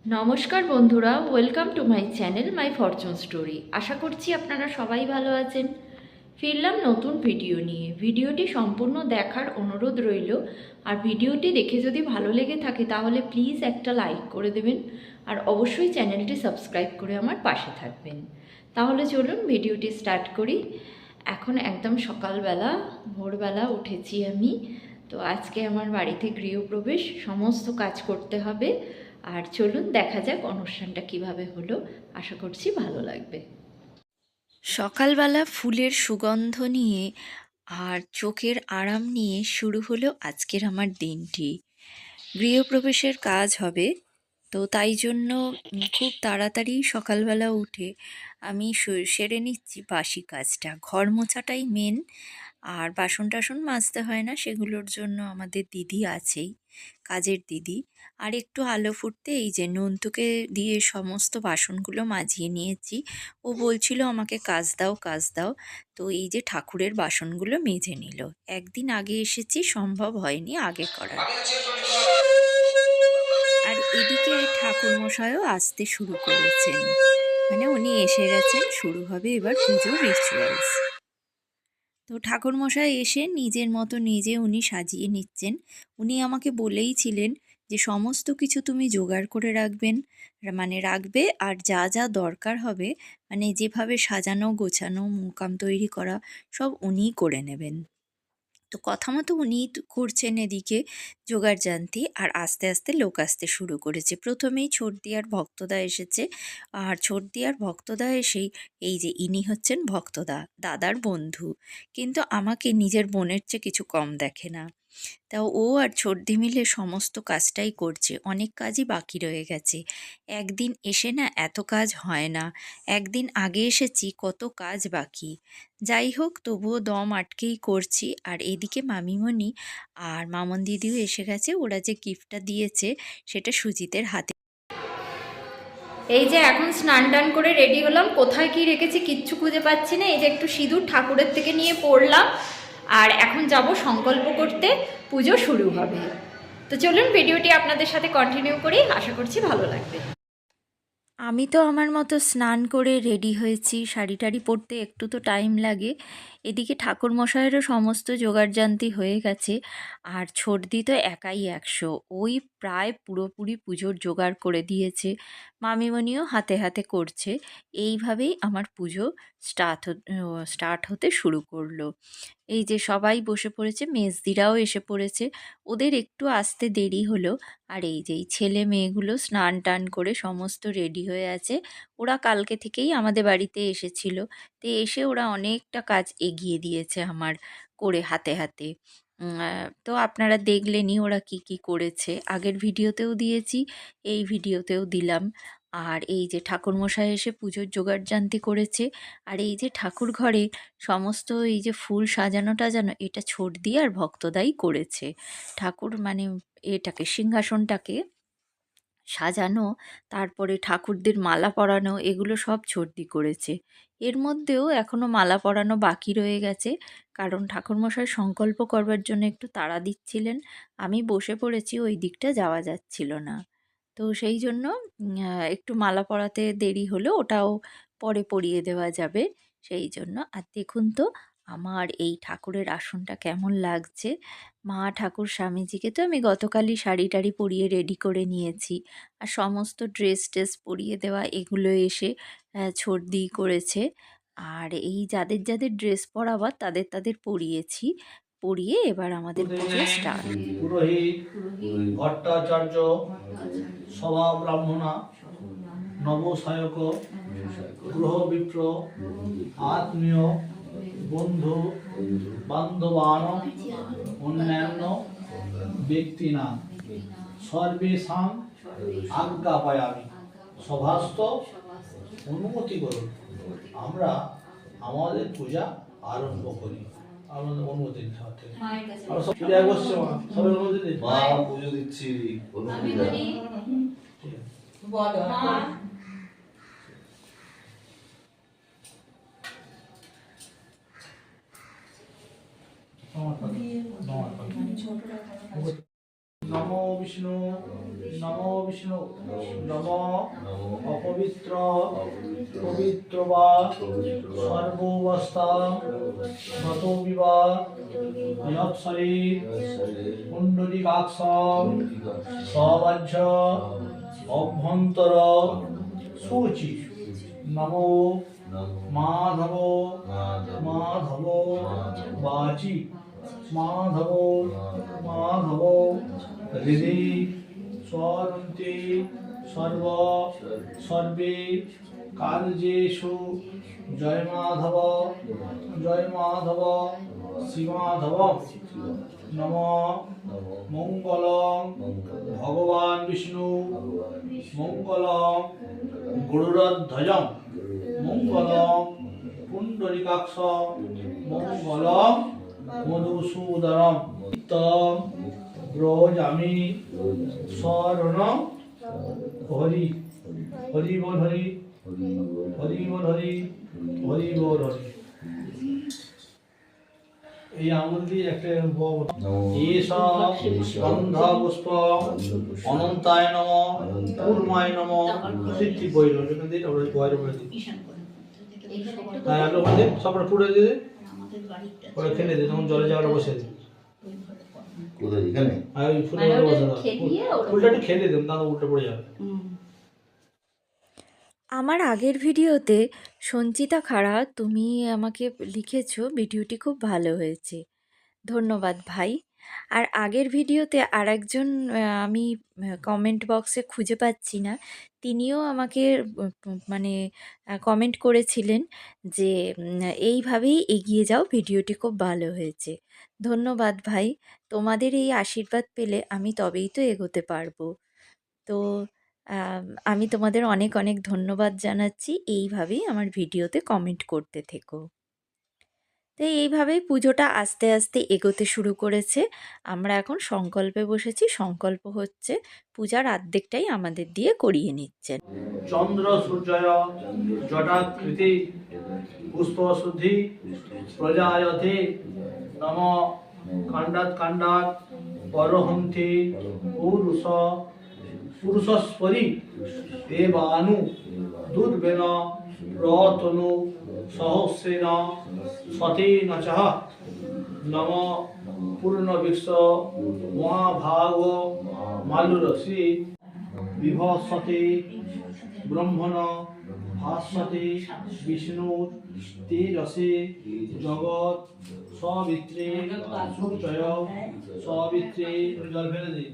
নমস্কার বন্ধুরা, welcome to my channel my fortune story. আশা করছি আপনারা সবাই ভালো আছেন। ফিরলাম নতুন ভিডিও নিয়ে। ভিডিওটি সম্পূর্ণ দেখার অনুরোধ রইল। আর ভিডিওটি দেখে যদি ভালো লেগে থাকে তাহলে প্লিজ একটা লাইক করে দেবেন, আর অবশ্যই চ্যানেলটি সাবস্ক্রাইব করে আমার পাশে থাকবেন। তাহলে চলুন ভিডিওটি স্টার্ট করি। এখন একদম সকালবেলা, ভোরবেলা উঠেছি আমি। তো আজকে আমার বাড়িতে গৃহপ্রবেশ, সমস্ত কাজ করতে হবে। আর চলুন দেখা যাক অনুষ্ঠানটা কিভাবে হলো। আশা করছি ভালো লাগবে। সকালবেলা ফুলের সুগন্ধ নিয়ে আর চোখের আরাম নিয়ে শুরু হলো আজকের আমার দিনটি। গৃহপ্রবেশের কাজ হবে, তো তাই জন্য খুব তাড়াতাড়ি সকালবেলা উঠে আমি সেরে নিচ্ছি বাসি কাজটা। ঘর মোছাটাই মেন, আর বাসন টাসন মাজতে হয় না, সেগুলোর জন্য আমাদের দিদি আছেই, কাজের দিদি। আর একটু আলো ফুটতে এই যে নন্টুকে দিয়ে সমস্ত বাসনগুলো মাজিয়ে নিয়েছি। ও বলছিল আমাকে কাজ দাও কাজ দাও, তো এই যে ঠাকুরের বাসনগুলো মেজে নিল। একদিন আগে এসেছি, সম্ভব হয়নি আগে করার। আর এদিকে ঠাকুরমশাইও আসতে শুরু করেছেন, মানে উনি এসে গেছেন, শুরু হবে এবার পুজোর রিচুয়ালস। তো ঠাকুরমশাই এসে নিজের মতো নিজে উনি সাজিয়ে নিচ্ছেন। উনি আমাকে বলেইছিলেন যে সমস্ত কিছু তুমি জোগাড় করে রাখবেন, মানে রাখবে, আর যা যা দরকার হবে, মানে যেভাবে সাজানো গোছানো মুকাম তৈরি করা সব উনিই করে নেবেন। তো কথা মতো উনিই করছেন এদিকে জোগাড়জান্তি, আর আস্তে আস্তে লোক আসতে শুরু করেছে। প্রথমেই ছোটদি আর ভক্তদা এসেছে। আর ছোটদি আর ভক্তদা এসেই এই যে ইনি হচ্ছেন ভক্তদা, দাদার বন্ধু, কিন্তু আমাকে নিজের বোনের চেয়ে কিছু কম দেখে না। তা ও আর ছোটদি মিলে সমস্ত কাজটাই করছে। অনেক কাজই বাকি রয়ে গেছে। একদিন এসে না এত কাজ হয় না, একদিন আগে এসেছি কত কাজ বাকি। যাই হোক, তবুও দম আটকেই করছি। আর এদিকে মামিমণি আর মামন দিদিও এসে গেছে। ওরা যে গিফটটা দিয়েছে সেটা সুজিতের হাতে। এই যে এখন স্নান টান করে রেডি হলাম। কোথায় কি রেখেছি কিচ্ছু খুঁজে পাচ্ছি না। এই যে একটু সিঁদুর ঠাকুরের থেকে নিয়ে পড়লাম, আর এখন যাব সংকল্প করতে, পুজো শুরু হবে। তো চলুন ভিডিওটি আপনাদের সাথে কন্টিনিউ করি, আশা করছি ভালো লাগবে। আমি তো আমার মতো স্নান করে রেডি হয়েছি। শাড়ি টাড়ি পরতে একটু তো টাইম লাগে। এদিকে ঠাকুরমশাইয়েরও সমস্ত জোগাড়জান্তি হয়ে গেছে। আর ছোটদি তো একাই 100, ওই প্রায় পুরোপুরি পুজোর জোগাড় করে দিয়েছে। মামিমণিও হাতে হাতে করছে। এইভাবেই আমার পুজো স্টার্ট হতে শুরু করলো। এই যে সবাই বসে পড়েছে, মেজদিরাও এসে পড়েছে। ওদের একটু আসতে দেরি হলো। আর এই যে এই ছেলে মেয়েগুলো স্নান টান করে সমস্ত রেডি হয়ে আছে। ওরা কালকে থেকেই আমাদের বাড়িতে এসেছিল। তো এসে ওরা অনেকটা কাজ এগিয়ে দিয়েছে আমার, করে হাতে হাতে। তো আপনারা দেখলেনই ওরা কি কি করেছে, আগের ভিডিওতেও দিয়েছি, এই ভিডিওতেও দিলাম। আর এই যে ঠাকুরমশাই এসে পুজোর জোগাড়জান্তি করেছে। আর এই যে ঠাকুর ঘরে সমস্ত এই যে ফুল সাজানো টাজানো, এটা ছোটদি আর ভক্তদাই করেছে। ঠাকুর মানে এটাকে, সিংহাসনটাকে সাজানো, তারপরে ঠাকুরদের মালা পরানো, এগুলো সব ছোটদি করেছে। এর মধ্যেও এখনও মালা পরানো বাকি রয়ে গেছে, কারণ ঠাকুরমশাই সংকল্প করবার জন্য একটু তাড়া দিচ্ছিলেন। আমি বসে পড়েছি, ওই দিকটা যাওয়া যাচ্ছিল না। তো সেই জন্য একটু মালা পরাতে দেরি হলো, ওটাও পরে পরিয়ে দেওয়া যাবে সেই জন্য। আর দেখুন তো আমার এই ঠাকুরের আসনটা কেমন লাগছে। মা ঠাকুর স্বামীজিকে তো আমি গতকালই শাড়ি টাড়ি পরিয়ে রেডি করে নিয়েছি। আর সমস্ত ড্রেস টেস পরিয়ে দেওয়া এগুলো এসে ছোটদি করেছে। আর এই যাদের যাদের ড্রেস পরাবার তাদের তাদের পরিয়েছি, পরিয়ে এবার আমাদের পুজো স্টার্ট। পুরোহিত, ভট্টাচার্য, সভা ব্রাহ্মণা, নবসায়ক, গ্রহবিপ্র, আত্মীয়, বন্ধু বান্ধবান, অন্যান্য ব্যক্তিনাম সর্বেষাং আজ্ঞাপায়ামি, সভাস্থ অনুমতি করুন, আমরা আমাদের পূজা আরম্ভ করি। আমাদের অনুমতি নিতে হবে। আমরা সব পূজায় বসছে, মা সবাই অনুমতি দিন। মা পুজো দিচ্ছি, অনুমতি দাও। বলো মা। নমো বিষ্ণু, নমো বিষ্ণু, নমো নম অপবিত্র পবিত্র বা সর্বাবস্থা নত বিবা শরীর কুণ্ডলিকাক্ষ সবাহ্য অভ্যন্তর সূচি নমো মাধব মাধব বাচি মাধব মাধব হৃদি স্বরন্তে সর্ব সর্বে কার্যেষু জয় মাধব শ্রীমাধব নম মঙ্গলং ভগবান বিষ্ণু মঙ্গলং গরুড়ধ্বজং মঙ্গলং পুণ্ডরিকাক্ষ মঙ্গলং মধুসূদনম তম ব্রজামি শরণং হরি হরি বল হরি হরি বল হরি হরি বল হরি। এই আঙুল দিয়ে একটা গন্ধ পুষ্প অনন্তায় নম পূর্ণায় নম সিদ্ধি বইল এখান দিয়ে আমরা বইরে বলে দিই। হ্যাঁ আপনি ওখান দিয়ে সবটা পুড়ে দিয়ে ওরা খেলে দিই তখন জলে যাওয়াটা বসে দিই। কোথায় এখানে? আর ওই ফুলের বসে দাও ফুলটা একটু খেলে দিন তাহলে উল্টে পড়ে যাবে। আমার আগের ভিডিওতে সঞ্চিতা খাড়া তুমি আমাকে লিখেছো ভিডিওটি খুব ভালো হয়েছে, ধন্যবাদ ভাই। আর আগের ভিডিওতে আরেকজন আমি কমেন্ট বক্সে খুঁজে পাচ্ছি না, তিনিও আমাকে মানে কমেন্ট করেছিলেন যে এইভাবেই এগিয়ে যাও, ভিডিওটি খুব ভালো হয়েছে। ধন্যবাদ ভাই, তোমাদের এই আশীর্বাদ পেলে আমি তবেই তো এগোতে পারবো। তো আমি তোমাদের অনেক অনেক ধন্যবাদ জানাচ্ছি, এইভাবেই আমার ভিডিওতে কমেন্ট করতে থেকো। তো এইভাবেই পুজোটা আস্তে আস্তে এগোতে শুরু করেছে। আমরা এখন সংকল্পে বসেছি, সংকল্প হচ্ছে পূজার অর্ধেকটাই আমাদের দিয়ে করিয়ে নিচ্ছেন। চন্দ্র সূর্যয় জটাকৃতি পুষ্প শুদ্ধি প্রজায়তে নম কাণ্ডাৎ পরহন্তি পুরুষস্পরি দেবানু দুর্বেন প্রতনু সহস্রেণ শতেন চঃ নম পূর্ণবিশ্ব মহাভাগ মালুরসি বিভৎসতে ব্রহ্মণ ভাস্বতে বিষ্ণুর তেজসে জগৎ সবিত্রে সূর্যয় সবিত্রে জল ফেলে দিই।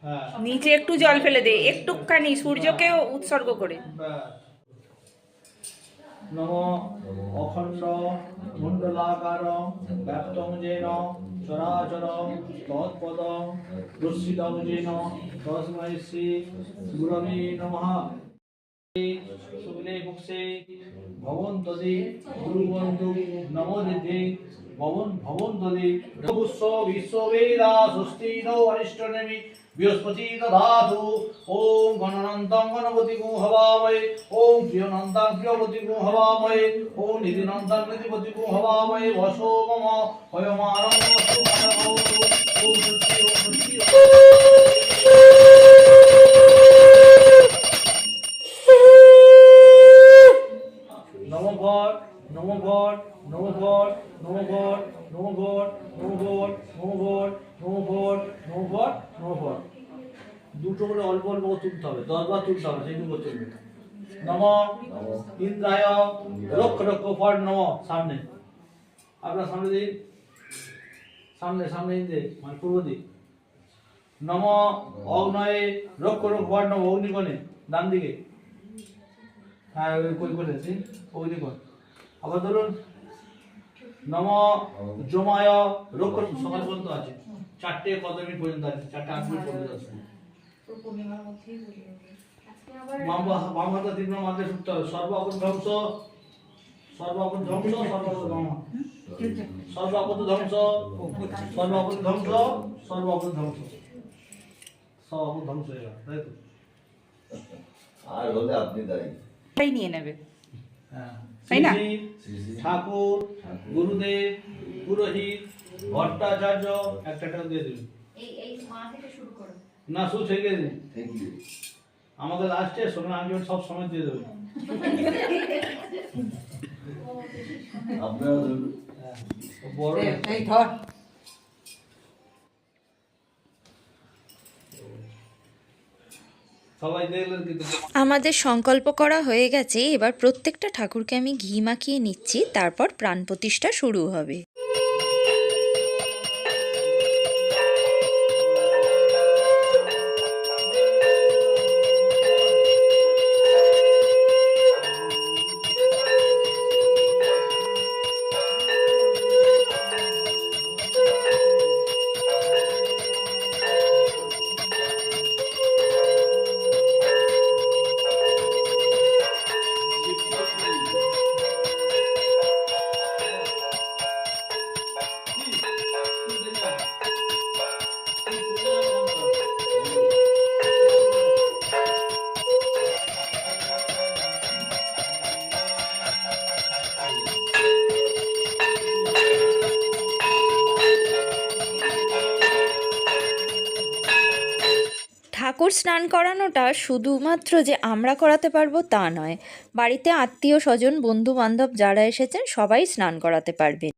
হ্যাঁ নিচে একটু জল ফেলে দে, একটুখানি সূর্যকেও উৎসর্গ করে। নম অখণ্ড মণ্ডলাকার ব্যাপ্তং যেন চরাচর তৎপদং দর্শিতং যেন তস্मै শ্রী গুরবে নমঃ। শুক্লে মুক্ষে ভবন্তদি গুরুবন্ধু নমোদিতে ভবন্তদি নমস্য বিশ্ববেদা স্বস্তি নো অরিষ্টনেমি বৃহস্পতি দধাতু। ওম গণনন্দং গণপতি গুং হবামহে ওম প্রিয়নন্দং প্রিয়পতি গুং হবামহে ওম নিধিনন্দং নিধিপতি গুং হবামহে বসো মম হয়মানং বস্তু ভবতু। ওম সত্যি ওম সত্যি নমঃ নমঃ নমঃ নমঃ নমঃ নমঃ নমঃ নমঃ নমঃ নমঃ। দুটো করে অল্প অল্প তুলতে হবে, 10 বার তুলতে হবে, সেইটুকু চলবে। নম ইন্দ্রায় রক্ষ রক্ষ ফট নম। সামনে আপনার সামনে দিক, সামনে সামনে ইন্দ্রে মানে পূর্ব দিক। নম অগ্নয়ে রক্ষ রক্ষ ফট নম। অগ্নিকোণে ডান দিকে। হ্যাঁ কই করে অগ্নিকোণ। আবার ধরুন নম জমায় রক্ষ সকাল পর্যন্ত আছে, 4টে কত মিনিট পর্যন্ত আছে, 4টে 8 মিনিট পর্যন্ত আছে। বাম হাতে তীব্র মাত্রায় শুনতে হবে। সর্বাপদ ধ্বংস সর্বাপদ ধ্বংস সর্বাপদ ধ্বংস সর্বাপদ ধ্বংস সর্বাপদ ধ্বংস সর্বাপদ ধ্বংস সর্বাপদ ধ্বংস হয়ে গেল, তাই তো? আর হলে আপনি দায়ী। তাই নিয়ে নেবে। হ্যাঁ তাই না? ঠাকুর গুরুদেব পুরোহিত ভট্টাচার্য একটা দিয়ে দিন। এই মা থেকে শুরু করো। না শুধু থেকে দিন থ্যাংক ইউ। আমাদের লাস্টে সোনার আংটি সব সময় দিয়ে দেবেন। আপনারা ধরুন। হ্যাঁ, বড় এই ধর সবাই দেখলেন কিন্তু আমাদের সংকল্প করা হয়ে গেছে, এবার প্রত্যেকটা ঠাকুরকে আমি ঘি মাখিয়ে নিচ্ছি, তারপর প্রাণ প্রতিষ্ঠা শুরু হবে। ঠাকুর স্নান করানোটা শুধুমাত্র যে আমরা করাতে পারবো তা নয়, বাড়িতে আত্মীয় স্বজন বন্ধু বান্ধব যারা এসেছেন সবাই স্নান করাতে পারবেন।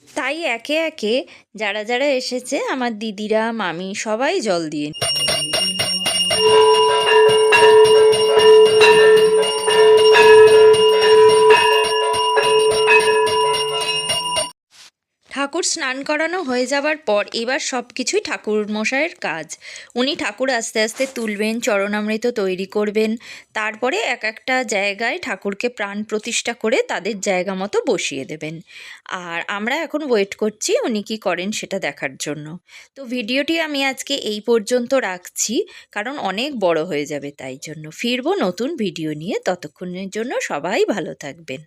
তাই একে একে যারা যারা এসেছে আমার দিদিরা মামি সবাই জল দিয়ে ঠাকুর স্নান করানো হয়ে যাবার পর এবার সব কিছুই ঠাকুর মশাইয়ের কাজ। উনি ঠাকুর আস্তে আস্তে তুলবেন, চরণামৃত তৈরি করবেন, তারপরে এক একটা জায়গায় ঠাকুরকে প্রাণ প্রতিষ্ঠা করে তাদের জায়গা মতো বসিয়ে দেবেন। আর আমরা এখন ওয়েট করছি উনি কী করেন সেটা দেখার জন্য। তো ভিডিওটি আমি আজকে এই পর্যন্ত রাখছি, কারণ অনেক বড় হয়ে যাবে, তাই জন্য ফিরবো নতুন ভিডিও নিয়ে। ততক্ষণের জন্য সবাই ভালো থাকবেন।